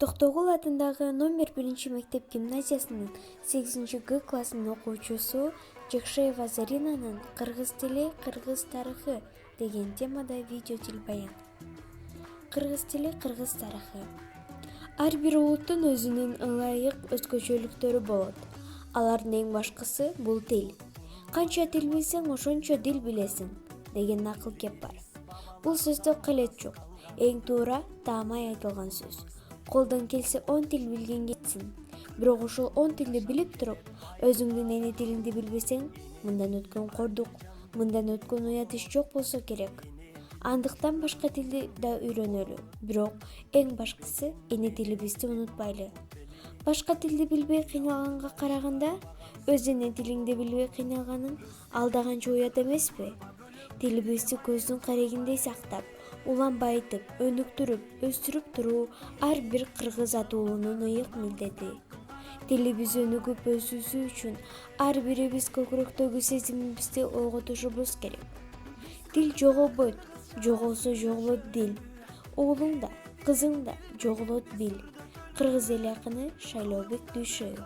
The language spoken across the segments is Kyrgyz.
Токтогул атындагы номер 1 мектеп гимназиясынын 8Г классынын окуучусу Жекшеева Заринанын «Кыргыз тили, кыргыз тарыхы» деген темада видео телбаян. Кыргыз тили, кыргыз тарыхы. Ар бир улуттун өзүнүн ылайык өзгөчөлүктөрү болот. Алардын эң башкысы бул тил. Канча тил билсең, ошончо дил билесиң деген накыл кеп бар. Бул сөздө кылет жок. Эң туура, таамай айтылган сөз. Колдон келсе 10 тил билген кетсин. Бирок ушул 10 тилди билип туруп, өзүңдүн эне тилиңди билбесең, мындан өткөн кордук, мындан өткөн уят иш жок болсо керек. Андыктан башка тилди да үйрөнөлү. Бирок эң башкысы эне тилибизди унутпайлы. Башка тилди билбей кыйналганга караганда, өз эне тилиңди билбей кыйналганың алда канча уят эмеспи? Тилибизди көздүн карегиндей сактап, уланбайтып, өнүктүрүп, өстүрүп туруу ар бир кыргыз атуулунун ыйык милдети. Тилибиз өнүгүп өсүүсү үчүн ар бирибиз көкүрөктөгү сезимибизди ойготушубуз керек. Тил жоголбойт, жоголсо жоголот дил. Уулуң да, кызың да жоголот бил. Кыргыз эл акыны Шайлообек Дүйшөев.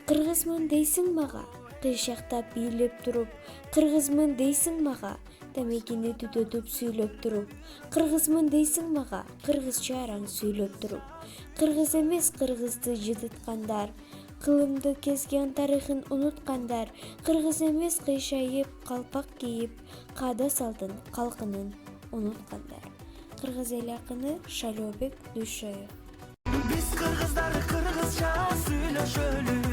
Кыргызмын дейсиң мага, кыйшактап бийлеп туруп, кыргызмын дейсиң мага, темекини түтөтүп сүйлөп туруп, кыргызмын дейсиң мага, кыргызча араң сүйлөп туруп, кыргыз эмес кыргызды жытыткандар, кылымды кезген тарыхын унуткандар, кыргыз эмес кыйшайып, калпак кийип, каада салтын, калкынын унуткандар. Кыргыз эл акыны Шайлообек Дүйшөев. Биз кыргыздар кыргызча сүйлөшөлү.